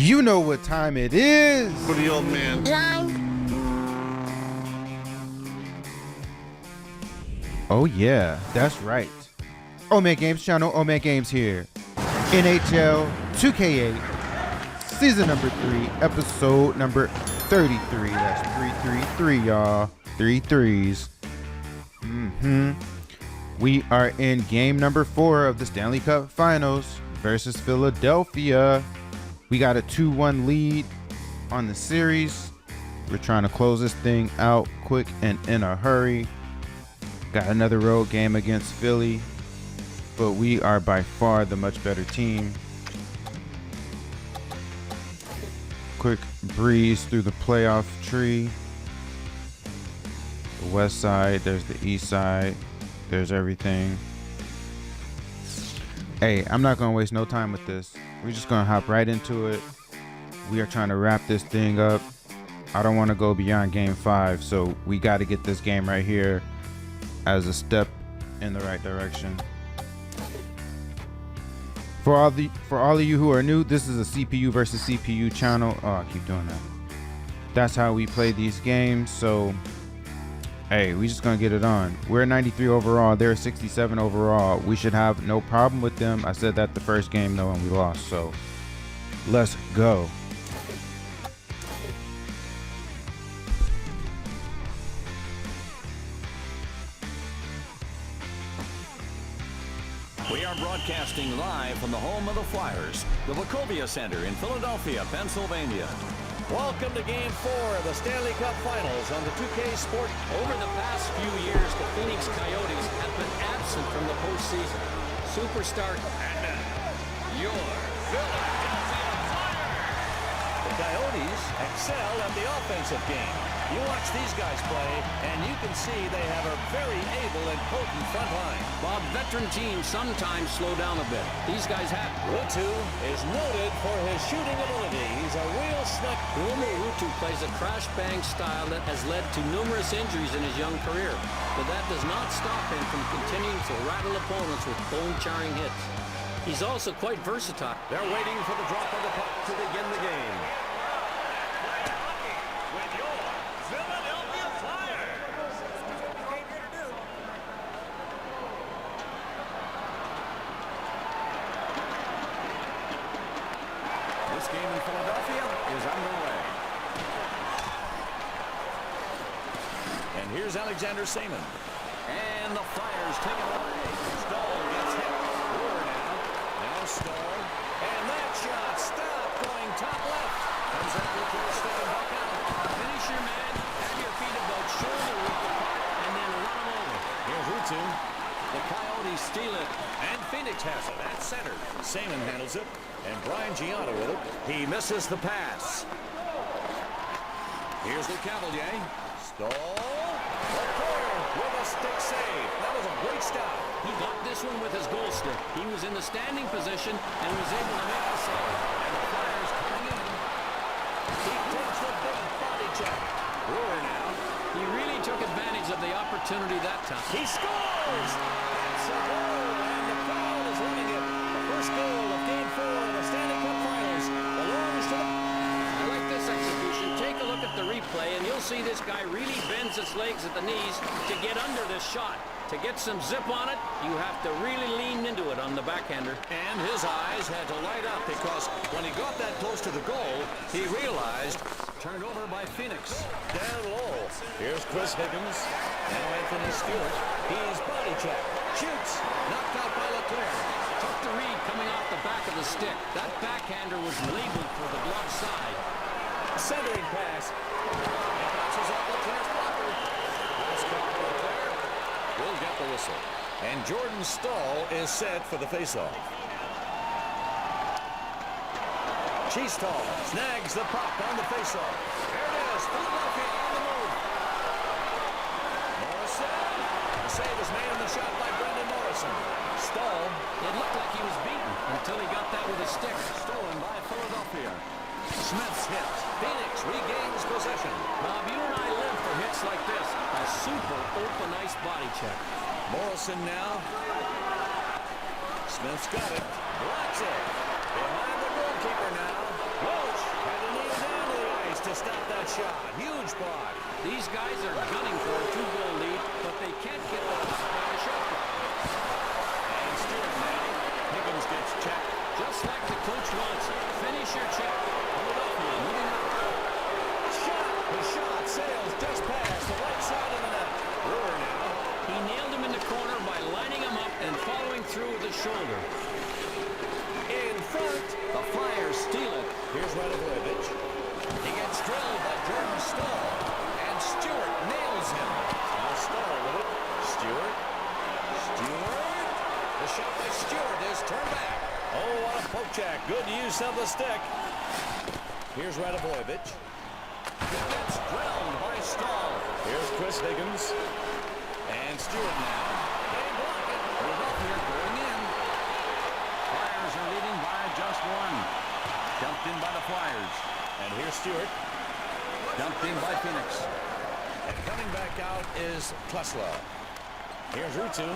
You know what time it is. For the old man. Oh yeah, that's right. Ole Man Games channel, Ole Man Games here. NHL 2K8, season number 3, episode number 33. That's 333, y'all. 3 3s. We are in game number 4 of the Stanley Cup Finals versus Philadelphia. We got a 2-1 lead on the series. We're trying to close this thing out quick and in a hurry. Got another road game against Philly, but we are by far the much better team. Quick breeze through the playoff tree. The west side, there's the east side, there's everything. Hey, I'm not gonna waste no time with this. We're just gonna hop right into it. We are trying to wrap this thing up. I don't want to go beyond game 5, so we got to get this game right here as a step in the right direction. For all of you who are new, this is a CPU versus CPU channel. Oh, I keep doing that. That's how we play these games. So, hey, we just gonna get it on. We're 93 overall. They're 67 overall. We should have no problem with them. I said that the first game though, and we lost. So, let's go. We are broadcasting live from the home of the Flyers, the Wachovia Center in Philadelphia, Pennsylvania. Welcome to Game 4 of the Stanley Cup Finals on the 2K Sport. Over the past few years, the Phoenix Coyotes have been absent from the postseason. Superstar And now, your Philadelphia Flyers. The Coyotes excel at the offensive game. You watch these guys play, and you can see they have a very able and potent front line. Bob, veteran teams sometimes slow down a bit. These guys have. Ruutu is noted for his shooting ability. He's a real sniper. Ruutu plays a crash-bang style that has led to numerous injuries in his young career. But that does not stop him from continuing to rattle opponents with bone-charring hits. He's also quite versatile. They're waiting for the drop of the puck to begin the game. With your Philadelphia Flyers. This game in Philadelphia is underway. And here's Alexander Seaman. And the Flyers take it away. Stahl gets hit. Brewer now Stahl. And that shot stopped going top left. Comes up with the stick and back out. Finish your man, have your feet about shoulder width apart, and then run him over. Here's Ruutu. The Coyotes steal it. And Phoenix has it at center. Seaman handles it. And Brian Gianna with it. He misses the pass. Here's the Cavalier. Stahl. With a stick save. That was a great stop. He got this one with his goal stick. He was in the standing position and was able to make the save. And the Flyers coming in. He takes the big body check. Brewer now. He really took advantage of the opportunity that time. He scores! That's a goal, and the crowd is running it. The first goal of Game 4 of the Stanley Cup Finals belongs to the... I like this execution. Take a look at the replay, and you'll see this guy really bends his legs at the knees to get under this shot. To get some zip on it, you have to really lean into it on the backhander. And his eyes had to light up because when he got that close to the goal, he realized... Turned over by Phoenix. Down low. Here's Chris Higgins. Now Anthony Stewart. He's body checked. Shoots. Knocked out by Leclerc. Tough to read coming off the back of the stick. That backhander was labeled for the glove side. Centering pass. It bounces off Leclerc's blocker. Pass caught by Leclerc. Will get the whistle. And Jordan Stahl is set for the faceoff. Cheestahl snags the puck on the faceoff. There it is. Philadelphia on the move. Morrison. The save is made on the shot by Brendan Morrison. Stahl. It looked like he was beaten until he got that with a stick. Stolen by Philadelphia. Smith's hit. Phoenix regains possession. Bob, you and I live for hits like this. A super open ice body check. Morrison now. Smith's got it. Blocks it. Behind the goalkeeper now. Walsh shot. Huge block. These guys are gunning for a 2-goal lead, but they can't get the puck by the shot clock. And Stewart now. Higgins gets checked. Just like the coach wants it. Finish your check. Philadelphia moving up. Shot. The shot sails just past the right side of the net. Brewer now. He nailed him in the corner by lining him up and following through with the shoulder. In front. The Flyers steal it. Here's Radovich. He gets drilled by Jordan Stahl. And Stewart nails him. Now Stahl with it. Stewart. The shot by Stewart is turned back. Oh, what a poke check. Good use of the stick. Here's Radovich. He gets drilled by Stahl. Here's Chris Higgins. And Stewart now. They block it. Philadelphia going in. Flyers are leading by just one. Dumped in by the Flyers. And here's Stewart. Dumped in by Phoenix. And coming back out is Klesla. Here's Rutu.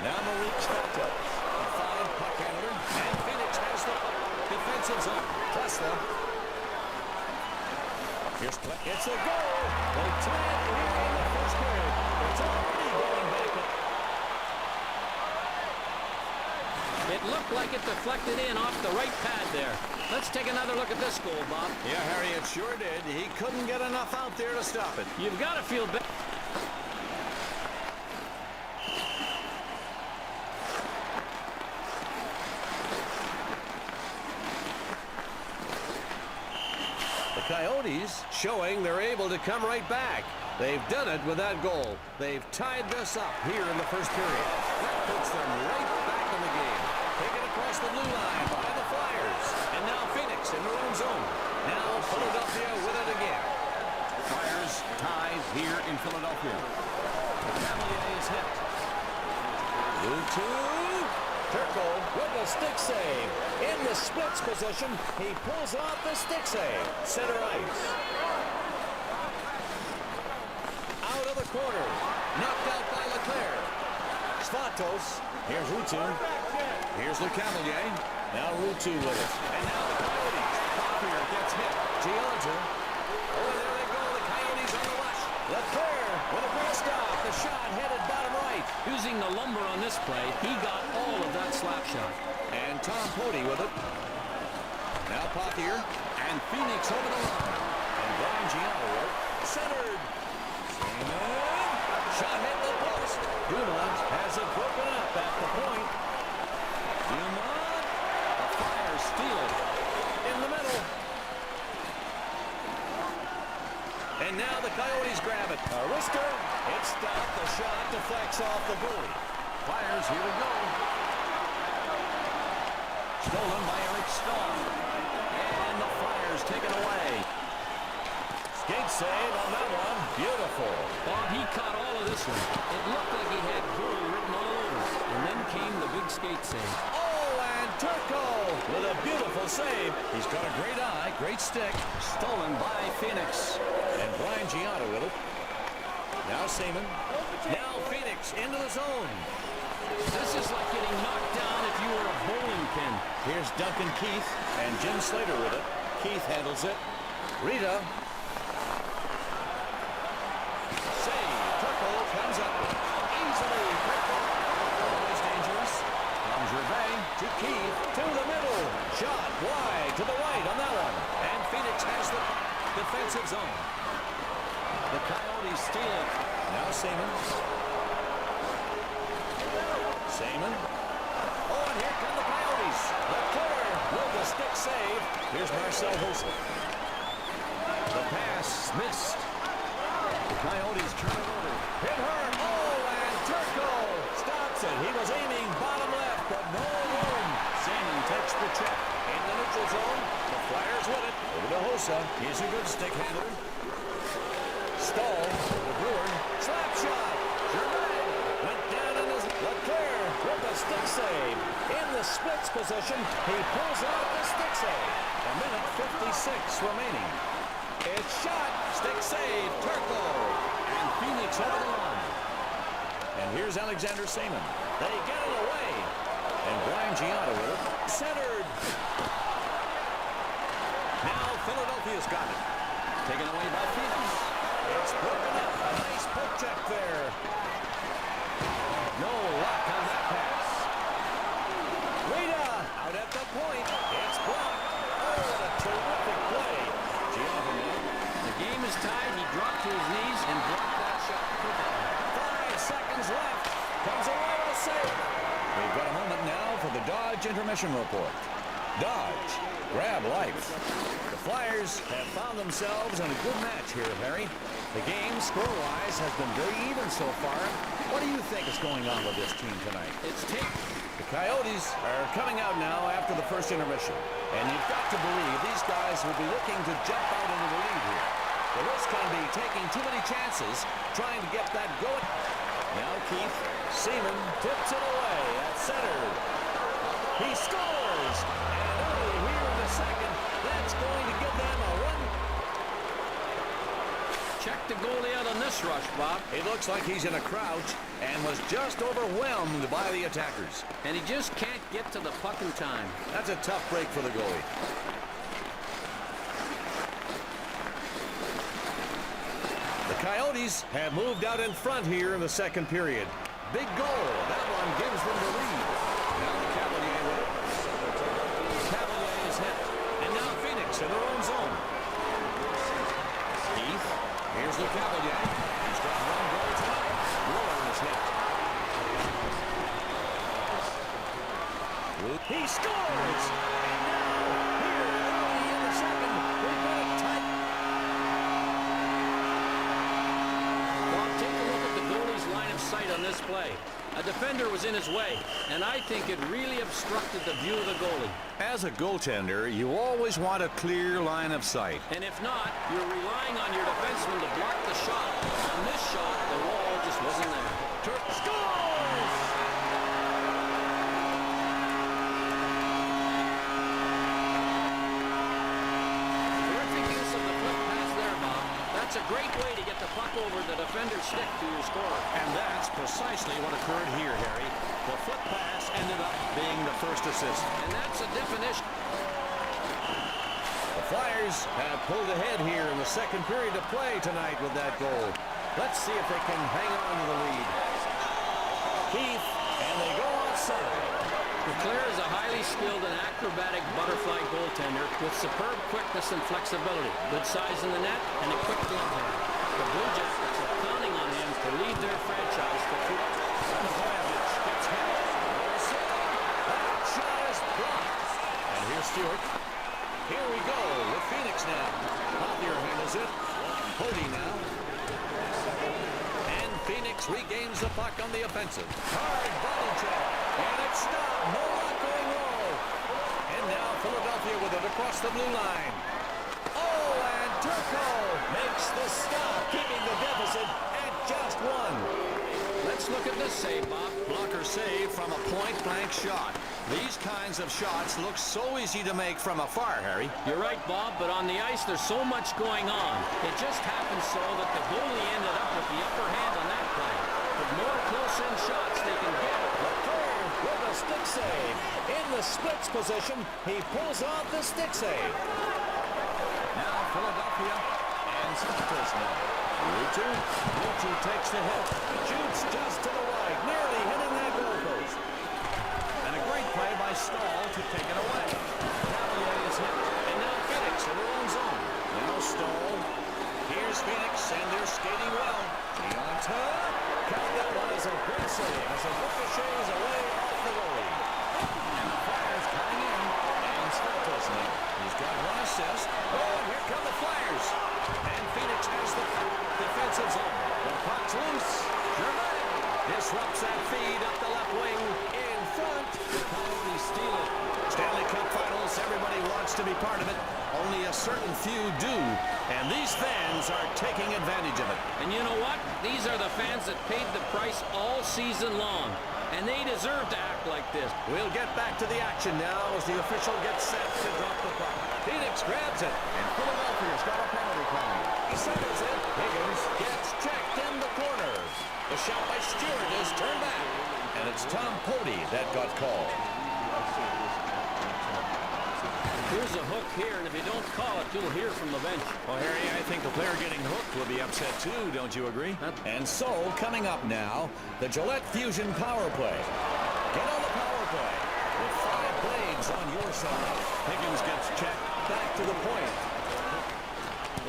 Now Malik Statos. A fine puck handler. And Phoenix has the puck. Defensive zone. Klesla. Here's Klesla. It's a goal. They tie it here in the first period. It's already going back up. It looked like it deflected in off the right pad there. Let's take another look at this goal, Bob. Yeah, Harry, it sure did. He couldn't get enough out there to stop it. You've got to feel better. The Coyotes showing they're able to come right back. They've done it with that goal. They've tied this up here in the first period. That puts them right back in the game. Taken across the blue line by the Flyers. And now Phoenix in their own zone. Now Philadelphia with it again. Flyers tied here in Philadelphia. Cavalier is hit. Rutu. Turco with the stick save. In the splits position, he pulls off the stick save. Center ice. Out of the corner. Knocked out by Leclerc. Svatos. Here's Rutu. Here's Le Cavalier. Now Rutu with it. And now the Coyotes. Copier gets hit. Gianza. Oh, there they go. The Coyotes on the rush. Leclerc with a great stop. The shot headed bottom right. Using the lumber on this play, he got all of that slap shot. And Tom Poti with it. Now Pothier. And Phoenix over the line. And Brian Gianna with it. Centered. Shot hit the post. Dumont has it broken up at the point. Dumont. The Flyers steal it. In the middle. And now the Coyotes grab it. A wrister. It stopped. The shot deflects off the goalie. Flyers, here we go. Stolen by Eric Stahl. And the Flyers take it away. Skate save on that one. Beautiful. Bob, he caught all of this one. It looked like he had goal written all over. And then came the big skate save. Oh, and Turco with a beautiful save. He's got a great eye, great stick. Stolen by Phoenix. And Brian Gianna with it. Now Seaman. Now Phoenix into the zone. This is like getting knocked down if you were a bowling pin. Here's Duncan Keith and Jim Slater with it. Keith handles it. Rita. Save. Turco comes up with it. Easily. Always dangerous. From Gervais to Keith to the middle. Shot wide to the right on that one. And Phoenix has the defensive zone. The Coyotes steal it. Now Seaman. Seaman. Oh, and here come the Coyotes. Leclerc with the stick save. Here's Marcel Hossa. The pass missed. The Coyotes turn it over. Hit hard. Oh, and Turco stops it. He was aiming bottom left, but no room. Seaman takes the check. In the neutral zone. The Flyers with it. Over to Hossa. He's a good stick handler. Stahl, the Brewer, slap shot. Gervais went down in his Leclerc with the stick save. In the splits position, he pulls out the stick save. A minute 56 remaining. It's shot, stick save, Turco. And Phoenix over the line. And here's Alexander Seaman. They get it away. And Brian Gianna with it. Centered. Now Philadelphia's got it. Taken away by Phoenix. It's broken up. A nice poke check there. No luck on that pass. Rita out at the point. It's blocked. Oh, what a terrific play. The game is tied. He dropped to his knees and blocked that shot. 5 seconds left. Comes a right save. We've got a moment now for the Dodge intermission report. Dodge, grab life. The Flyers have found themselves in a good match here, Harry. The game, score-wise, has been very even so far. What do you think is going on with this team tonight? It's tight. The Coyotes are coming out now after the first intermission. And you've got to believe these guys will be looking to jump out into the lead here. The risk can be taking too many chances trying to get that going. Now Keith Seaman tips it away at center. He scores! And early here in the second, that's going to give them a run. Check the goalie out on this rush, Bob. It looks like he's in a crouch and was just overwhelmed by the attackers. And he just can't get to the puck in time. That's a tough break for the goalie. The Coyotes have moved out in front here in the second period. Big goal. That one gives them the lead. Now the Cavalier with it. Cavalier is hit. And now Phoenix in their own zone. Heath. Here's the Cavalier. He's got one goal tonight. Wheeler is hit. He scores! And now, here early in the second, we've got it tight. Bob, take a look at the goalie's line of sight on this play. A defender was in his way, and I think it really obstructed the view of the goalie. As a goaltender, you always want a clear line of sight. And if not, you're relying on your defenseman to block the shot. On this shot, the wall just wasn't there. Turk scores! Terrific use of the flip pass there, Bob. That's a great way to get the puck over the defender's stick to your scorer. And that's precisely what occurred here, Harry. The flip pass ended up being the first assist. And that's a definition. The Flyers have pulled ahead here in the second period of play tonight with that goal. Let's see if they can hang on to the lead. Keith, and they go outside. Leclerc is a highly skilled and acrobatic butterfly goaltender with superb quickness and flexibility, good size in the net, and a quick glove hand. The Blue Jackets are counting on him to lead their franchise to foot. Kovacic gets hit. That shot is blocked. And here's Stewart. Here we go with Phoenix now. Hothier handles it. Purdy now. And Phoenix regains the puck on the offensive. Hard body check. And it's stopped. No luck going wrong. And now Philadelphia with it across the blue line. Oh, and Turco makes the stop, keeping the deficit at just one. Let's look at this save, Bob. Blocker save from a point-blank shot. These kinds of shots look so easy to make from afar, Harry. You're right, Bob, but on the ice there's so much going on. It just happened so that the goalie ended up with the upper hand on that play. The more close-in shots they can get. Leclerc with a stick save. In the splits position, he pulls off the stick save. Now Philadelphia and Santos now. Luchu takes the hit. Shoots just to the right, nearly hitting that goalpost. And a great play by Stahl to take it away. Cavalier is hit. And now Phoenix in their own zone. Now Stahl. Here's Phoenix, and they're skating well. On top. Count that one as a great save as it ricochets away off the goalie. And the Flyers coming in. And Santos now. He's got one assist. Oh, and here come the Flyers. And Phoenix has the defensive zone. The puck's loose. Germain disrupts that feed up the left wing. In front. The Coyotes steal it. Stanley Cup Finals. Everybody wants to be part of it. Only a certain few do. And these fans are taking advantage of it. And you know what? These are the fans that paid the price all season long. And they deserve to act like this. We'll get back to the action now as the official gets set to drop the puck. Phoenix grabs it, and Philadelphia's got a penalty claim. He settles it. Higgins gets checked in the corner. The shot by Stewart is turned back, and it's Tom Pody that got called. Here's a hook here, and if you don't call it, you'll hear from the bench. Well, Harry, I think the player getting hooked will be upset too, don't you agree? And so, coming up now, the Gillette Fusion Power Play. Get on the power play with 5 blades on your side. Higgins gets checked back to the point.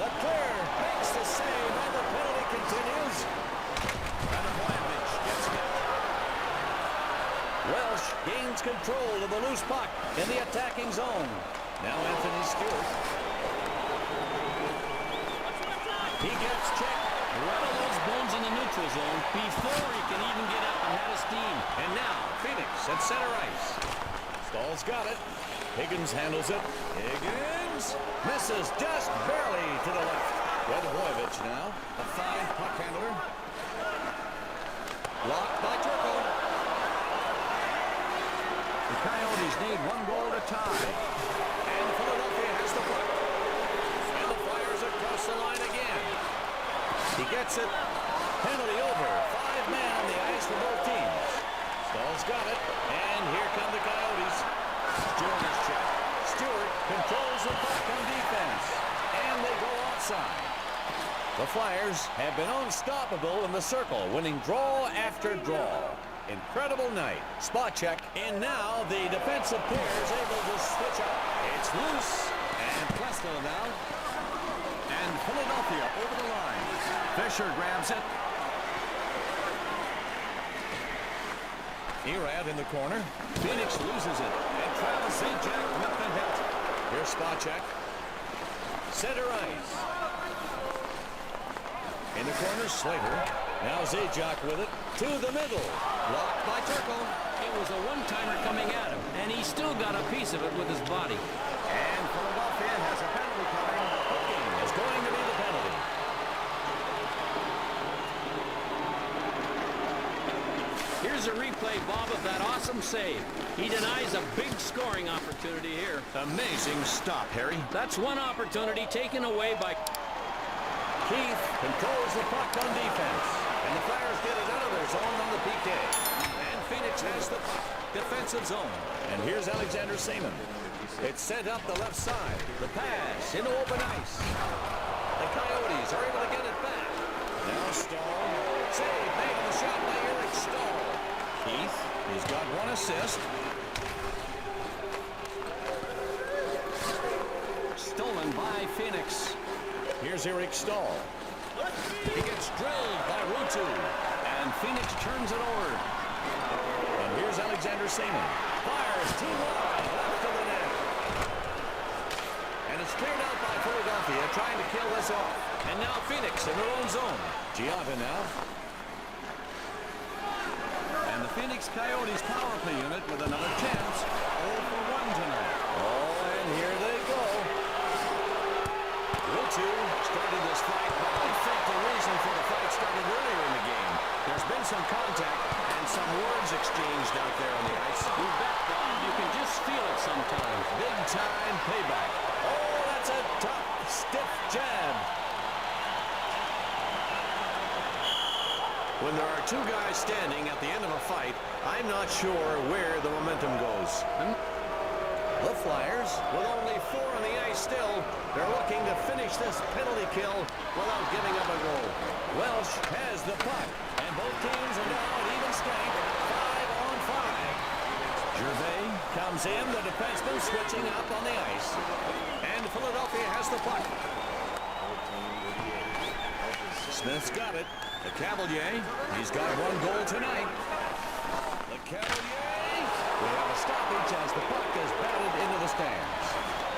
Leclerc makes the save, and the penalty continues. Gets hit. Welsh gains control of the loose puck in the attacking zone. Now Anthony Stewart. He gets checked. Rattle those bones in the neutral zone before he can even get up and have a steam. And now Phoenix at center ice. Stahl's got it. Higgins handles it. Higgins misses just barely to the left. Radovojevich now, a 5 puck handler. Blocked by Turco. The Coyotes need 1 goal to tie. And Philadelphia has the puck. And the Flyers across the line again. He gets it. Penalty over. 5 men on the ice for both teams. Stahl's got it. And here come the Coyotes. Stewart is checked. Stewart controls the puck on defense. And they go outside. The Flyers have been unstoppable in the circle, winning draw after draw. Incredible night. Spot check. And now the defensive pair is able to switch up. It's loose. And Presto now. And Philadelphia over the line. Fisher grabs it. Erad in the corner. Phoenix loses it. And Travis Zajac with the hit. Here's spot check. Center ice. In the corner, Slater. Now Zajac with it. To the middle. Blocked by Turco. It was a one-timer coming at him, and he still got a piece of it with his body. And Philadelphia has a penalty coming. Hooking is going to be the penalty. Here's a replay, Bob, of that awesome save. He denies a big scoring opportunity here. Amazing stop, Harry. That's one opportunity taken away by... Keith controls the puck on defense. And the Flyers get it out of their zone on the PK. And Phoenix has the puck. Defensive zone. And here's Alexander Seaman. It's sent up the left side. The pass into open ice. The Coyotes are able to get it back. Now Stahl. Save made on the shot by Eric Stahl. Keith, he's got 1 assist. Stolen by Phoenix. Here's Eric Stahl. He gets drilled by Rutu. And Phoenix turns it over. And here's Alexander Seaman. Fires too wide left of the net. And it's cleared out by Philadelphia trying to kill this off. And now Phoenix in their own zone. Gianta now. And the Phoenix Coyotes power play unit with another chance. 0 for 1 tonight. Oh, and here they go. Rutu started this fight, but I think the reason for the fight started earlier in the game. There's been some contact and some words exchanged out there on the ice. You bet, Bob. You can just feel it sometimes. Big time payback. Oh, that's a tough, stiff jab. When there are 2 guys standing at the end of a fight, I'm not sure where the momentum goes. The Flyers, with only 4 on the ice still, they're looking to finish this penalty kill without giving up a goal. Welsh has the puck, and both teams are now at even strength, 5 on 5. Gervais comes in, the defenseman switching up on the ice, and Philadelphia has the puck. Smith's got it. The Cavalier, he's got 1 goal tonight. The Cavalier, we have a stoppage as the puck is batted into the stands.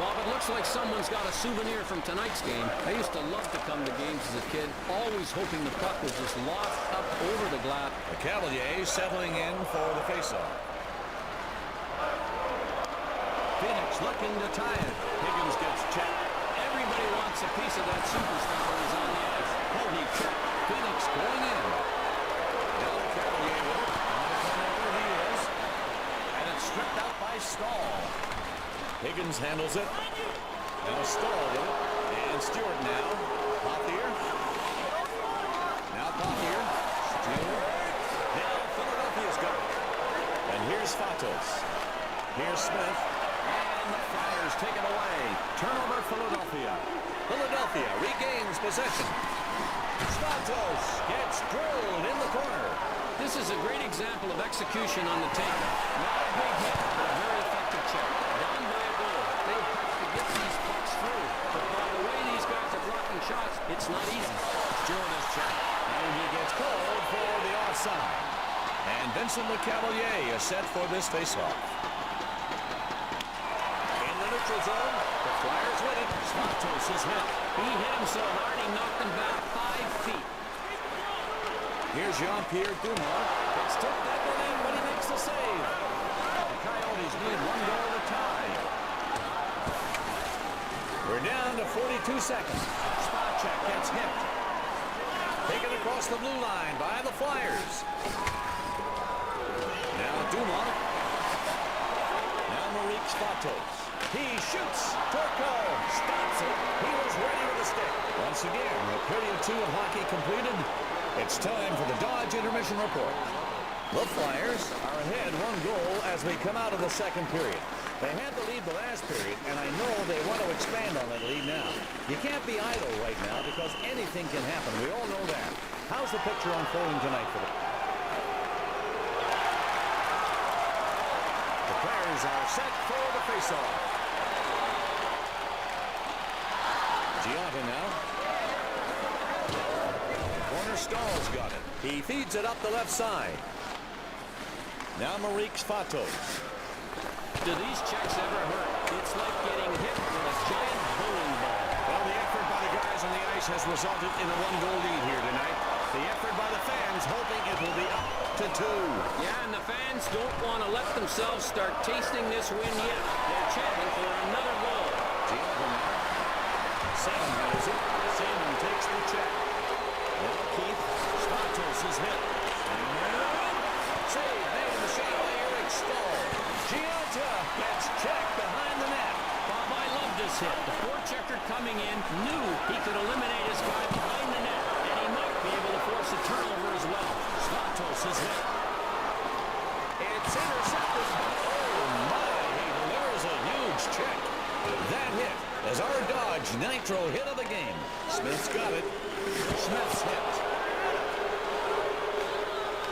Bob, it looks like someone's got a souvenir from tonight's game. I used to love to come to games as a kid, always hoping the puck was just lost up over the glass. The Cavalier settling in for the faceoff. Phoenix looking to tie it. Higgins gets checked. Everybody wants a piece of that superstar when he's on the ice. Holding check. Phoenix going in. Now the Cavalier with it. There he is. And it's stripped out by Stahl. Higgins handles it. Now Stahl with it. And Stewart now. Pothier. Now Pothier. Stewart. Now Philadelphia's got it. And here's Fatos. Here's Smith. And the Flyers is taken away. Turnover, Philadelphia. Philadelphia regains possession. Spatos gets drilled in the corner. This is a great example of execution on the take. Not a big hit, but a very effective check. Down by a goal. They have to get these pucks through. But by the way these guys are blocking shots, it's not easy. Jonas check. And he gets called for the offside. And Vincent LeCavalier is set for this faceoff. In the neutral zone, the Flyers win it. Spatos is hit. He hit him so hard he knocked him back 5 feet. Here's Jean-Pierre Dumont. It's tipped that one in, but he makes the save. The Coyotes need 1 goal to tie. We're down to 42 seconds. Spacek gets hit. Taken across the blue line by the Flyers. Now Dumont. Now Marique Spatos. He shoots. Turco stops it. He was ready with the stick. Once again, a period 2 of hockey completed. It's time for the Dodge Intermission Report. The Flyers are ahead 1 goal as we come out of the second period. They had the lead the last period, and I know they want to expand on that lead now. You can't be idle right now because anything can happen. We all know that. How's the picture unfolding tonight for them? The players are set for the faceoff. Gianta now. Corner Stahl's got it. He feeds it up the left side. Now Marique Spatos. Do these checks ever hurt? It's like getting hit with a giant bowling ball. Well, the effort by the guys on the ice has resulted in a 1-goal lead here tonight. The effort by the fans hoping it will be up to 2. Yeah, and the fans don't want to let themselves start tasting this win yet. They're chanting for another goal. Gianta now. Salmon has it. Salmon takes the check. Now Keith. Spatos is hit. Save made in the shot by Eric Stahl. Gianta gets checked behind the net. Bob, I love this hit. The forechecker coming in knew he could eliminate his guy behind the net, and he might be able to force a turnover as well. Spatos is hit. It's intercepted. Oh my, he delivers a huge check. That hit is our Dodge Nitro hit of the game. Smith's got it. Smith's hit.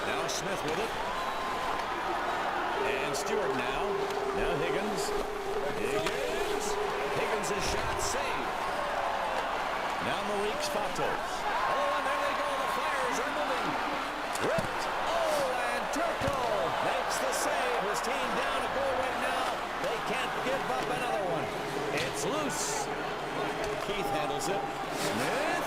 Now Smith with it. And Stewart now. Now Higgins. Higgins' shot saved. Now Marique Spatos. Oh, and there they go. The Flyers are moving. Ripped. Oh, and Turco makes the save. His team down a goal right now. They can't give up another one. It's loose. Keith handles it. Smith.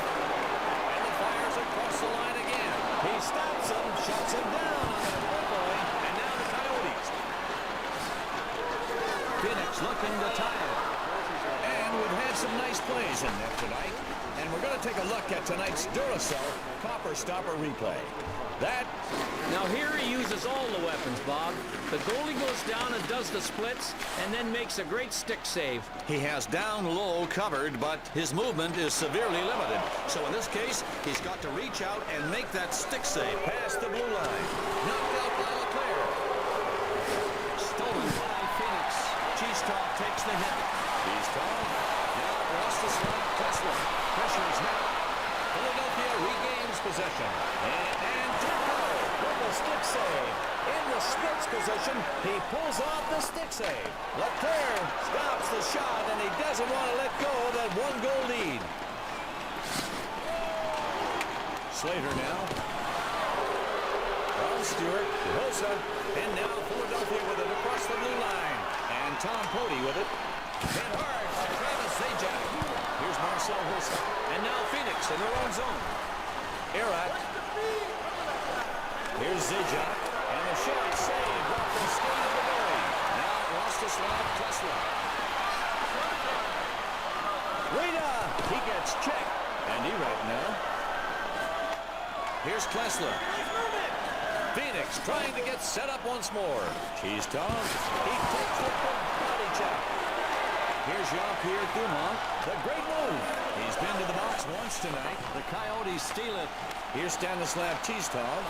And the Flyers across the line again. He stops him, shuts him down on that breakaway. And now the Coyotes. Phoenix looking to tie it. And we've had some nice plays in there tonight. And we're going to take a look at tonight's Duracell Copper Stopper replay. Now here he uses all the weapons, Bob. The goalie goes down and does the splits, and then makes a great stick save. He has down low covered, but his movement is severely limited. So in this case, he's got to reach out and make that stick save past the blue line. Knocked out by Leclerc. Stolen by Phoenix. Cheestalk takes the hit. Cheestalk. Now Rostislav Tesla. Pressures now. Philadelphia regains possession. And Turco with the stick save. In the splits position, he pulls off the stick save. Leclerc stops the shot, and he doesn't want to let go of that 1-goal lead. Slater now. Ron Stewart, Rosa, and now Philadelphia with it across the blue line. And Tom Pody with it. Hit hard by Travis Zajac. Here's Marcel Rosa. And now Phoenix in their own zone. Erat. Here's Zajac. And the shot saved off the skate of the goalie. Now Rostislav Tesla. Rita! He gets checked. And Erat now. Here's Tesla. Phoenix trying to get set up once more. Cheestalk. He takes the body check. Here's Jean-Pierre Dumont. The great move. He's been to the box once tonight. The Coyotes steal it. Here's Stanislav Cheestalk.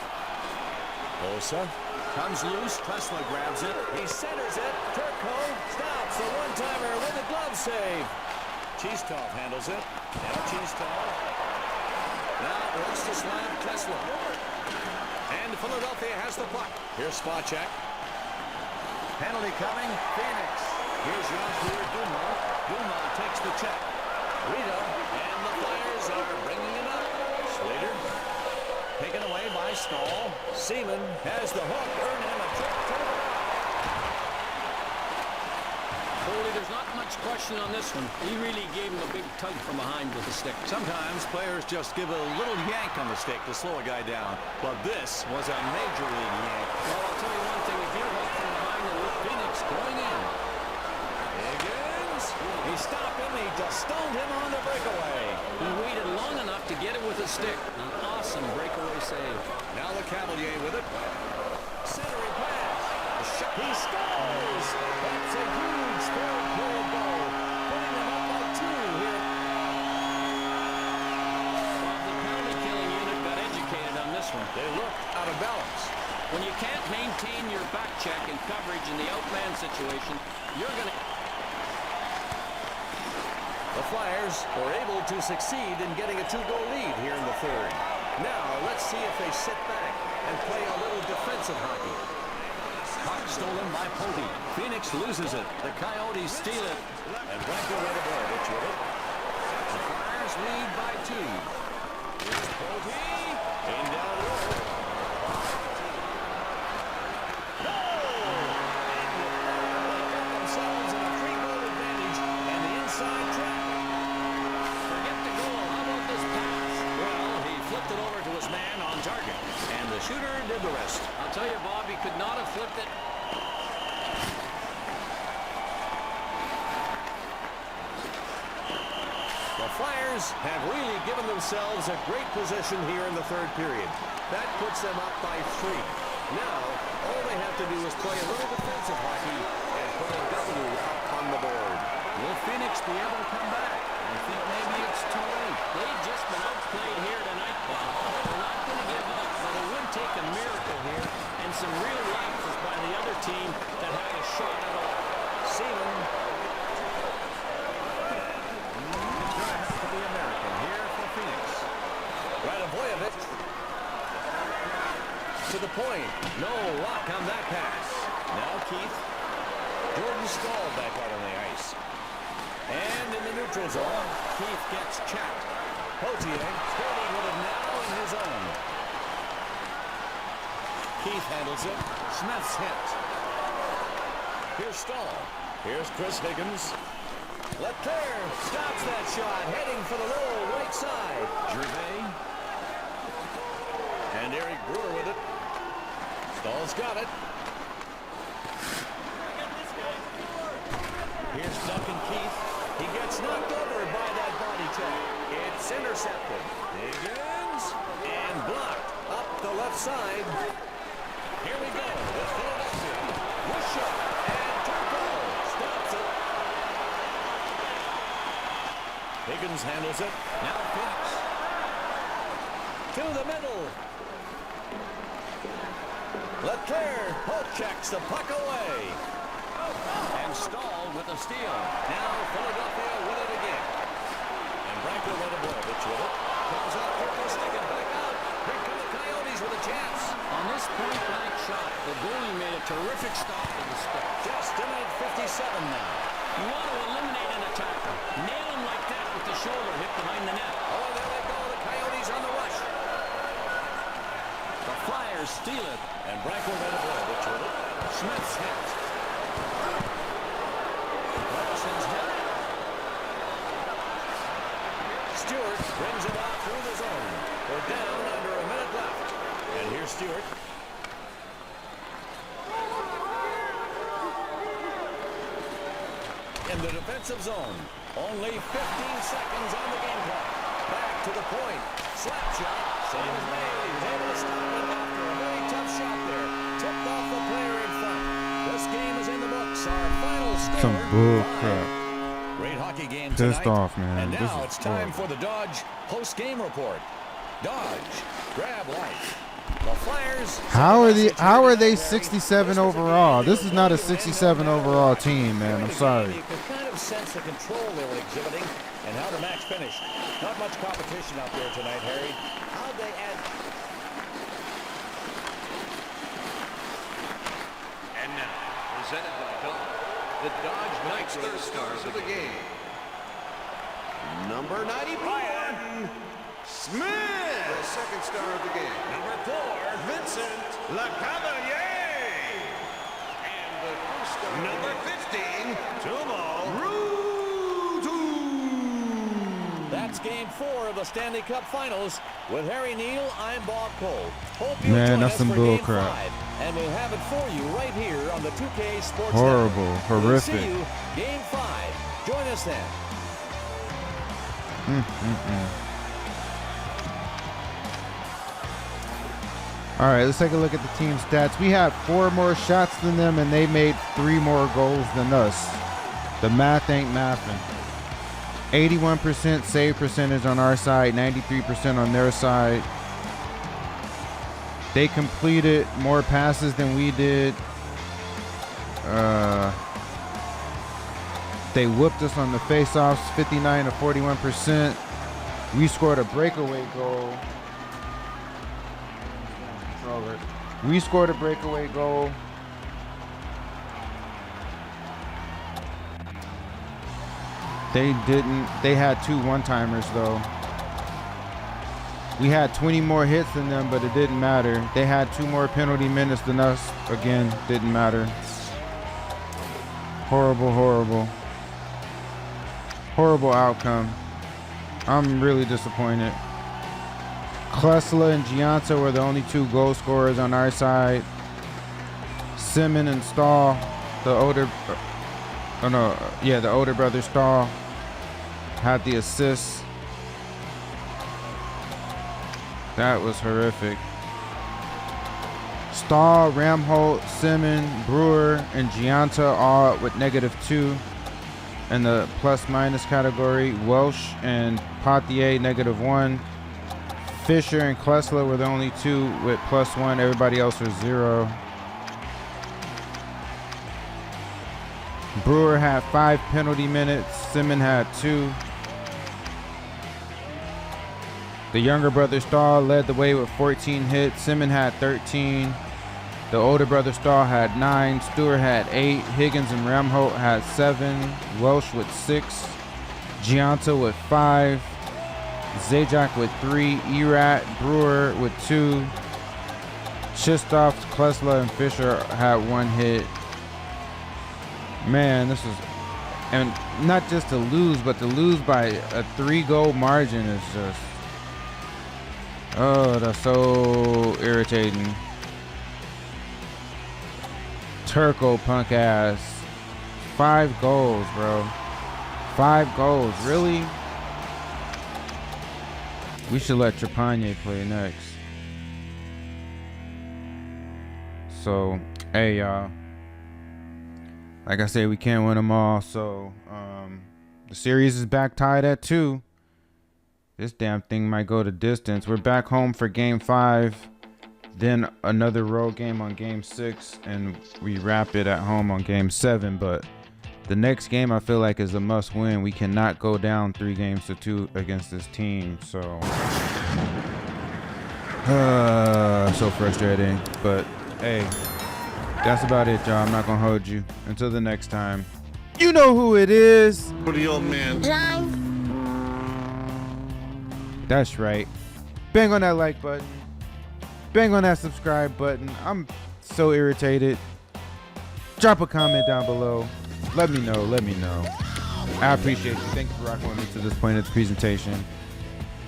Osa. Comes loose. Kessler grabs it. He centers it. Turco stops the one-timer with a glove save. Cheestov handles it. Now Cheestov. Now wants to slam Kessler. And Philadelphia has the puck. Here's Spacek. Penalty coming. Phoenix. Here's Jean-Pierre Dumas. Dumas takes the check. Rita and the Flyers are bringing it up. Slater taken away by Stahl. Seaman has the hook. Earn him a trip to the net. Foley, there's not much question on this one. He really gave him a big tug from behind with the stick. Sometimes players just give a little yank on the stick to slow a guy down. But this was a major league yank. Well, I'll tell you one thing. If you're hooked from behind and with Phoenix going in. Higgins. He stopped him. He just stoned him on the breakaway. He waited long enough to get it with a stick. An awesome breakaway save. Now the Cavalier with it. Centering pass. The shot. He scores. That's a huge third period goal. Putting them up by 2 here. Well, the penalty killing unit got educated on this one. They look out of balance. When you can't maintain your back check and coverage in the outman situation, you're going to... The Flyers were able to succeed in getting a 2-goal lead here in the third. Now, let's see if they sit back and play a little defensive hockey. Puck stolen by Poti. Phoenix loses it. The Coyotes steal it. And Branko Radivojevic with it. The Flyers lead by 2. Here's Poti. In down low. Goal! And they got themselves in a 3-goal advantage and the inside track. Forget the goal. How about this pass? Well, he flipped it over to his man on target. And the shooter did the rest. I'll tell you, Bob, he could not have flipped it. The Flyers have really given themselves a great position here in the third period. That puts them up by 3. Now, all they have to do is play a little defensive hockey and put a W up on the board. Will Phoenix be able to come back? I think maybe it's too late. They've just been outplayed here tonight, Bob. They're not going to give up, but it would take a miracle here and some real lapses by the other team that had a shot at all. Seaman. It's going to have to be American here for Phoenix. Radivojevic. To the point. No lock on that pass. Now Keith. Jordan Stahl back out on the ice. And in the neutral zone, Keith gets checked. Potier skating with it now in his own. Keith handles it. Smith's hit. Here's Stahl. Here's Chris Higgins. Leclerc stops that shot, heading for the low right side. Gervais. And Eric Brewer with it. Stahl's got it. Here's Duncan Keith. He gets knocked over by that body check. It's intercepted. Higgins. And blocked up the left side. Here we go with Philadelphia. Wisha and Turco stops it. Higgins handles it. Now Phoenix. To the middle. Leclerc poke checks the puck away. And Stahl with a steal. Now Philadelphia with it again. And Branko Radivojevic with it. Comes out quickly, sticking back out. Here come the Coyotes with a chance. On this point-blank shot, the goalie made a terrific stop with the stick. Just a minute 57 now. You want to eliminate an attacker. Nail him like that with the shoulder hit behind the net. Oh, there they go. The Coyotes on the rush. The Flyers steal it. And Branko Radivojevic with it. Smith's hit. Larson's hit. Stewart brings it out through the zone. We're down under a minute left. And here's Stewart. In the defensive zone. Only 15 seconds on the game clock. Back to the point. Slap shot. Save is made. He was able to stop it after a very tough shot there. Tipped off the player in front. This game is in the books. Our final score. Some bull crap. Great hockey game Pissed tonight. off, man. And This now is it's time horrible. for the Dodge post-game report. Dodge, grab life. The Flyers. How are they 67 overall? This is not a 67 overall team, man. I'm sorry. You can kind of sense the control they were exhibiting and how the match finished. Not much competition out there tonight, Harry. How'd they add? And now, presented by Dodge, the Dodge Knights, their stars of the game. Number 94, Smith, the second star of the game. Number 4, Vincent LeCavalier. And the first star. number 15, Tumo. That's Game 4 of the Stanley Cup Finals. With Harry Neal, I'm Bob Cole. Hope you Man, join that's us some for bull Game crap. 5, and we'll have it for you right here on the 2K Sports Horrible, Network. horrific. We'll see you Game 5. Join us then. All right, let's take a look at the team stats. We had 4 more shots than them, and they made 3 more goals than us. The math ain't mathing. 81% save percentage on our side, 93% on their side. They completed more passes than we did. They whooped us on the faceoffs, 59 to 41%. We scored a breakaway goal. We scored a breakaway goal. They didn't. They had 2 one-timers though. We had 20 more hits than them, but it didn't matter. They had 2 more penalty minutes than us. Again, didn't matter. Horrible, horrible. Horrible outcome. I'm really disappointed. Klesla and Gianta were the only 2 goal scorers on our side. Simmons and Stahl, the older brother Stahl, had the assists. That was horrific. Stahl, Ramholt, Simmons, Brewer, and Gianta all with -2 in the plus-minus category. Welsh and Pothier -1. Fisher and Klesla were the only 2 with +1. Everybody else was 0. Brewer had 5 penalty minutes. Simmons had 2. The younger brother Stahl led the way with 14 hits. Simmons had 13. The older brother Stahl had 9. Stewart had 8. Higgins and Ramholt had 7. Welsh with 6. Gianta with 5. Zajac with 3, Erat, Brewer with 2, Chistoff, Klesla, and Fisher had 1 hit. Man, this is, and not just to lose, but to lose by a 3-goal margin is just, oh, that's so irritating. Turco punk ass. 5 goals, bro. 5 goals, really? We should let Trepanier play next. So, hey, y'all. Like I said, we can't win them all. So, the series is back tied at 2. This damn thing might go to distance. We're back home for Game 5. Then another road game on Game 6. And we wrap it at home on Game 7. But the next game I feel like is a must win. We cannot go down 3-2 against this team. So so frustrating. But hey, that's about it, y'all. I'm not gonna hold you. Until the next time. You know who it is. For the old man. That's right. Bang on that like button. Bang on that subscribe button. I'm so irritated. Drop a comment down below. Let me know. Let me know. I appreciate you. Thank you for rocking with me to this point of the presentation.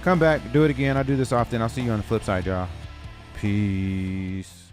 Come back. Do it again. I do this often. I'll see you on the flip side, y'all. Peace.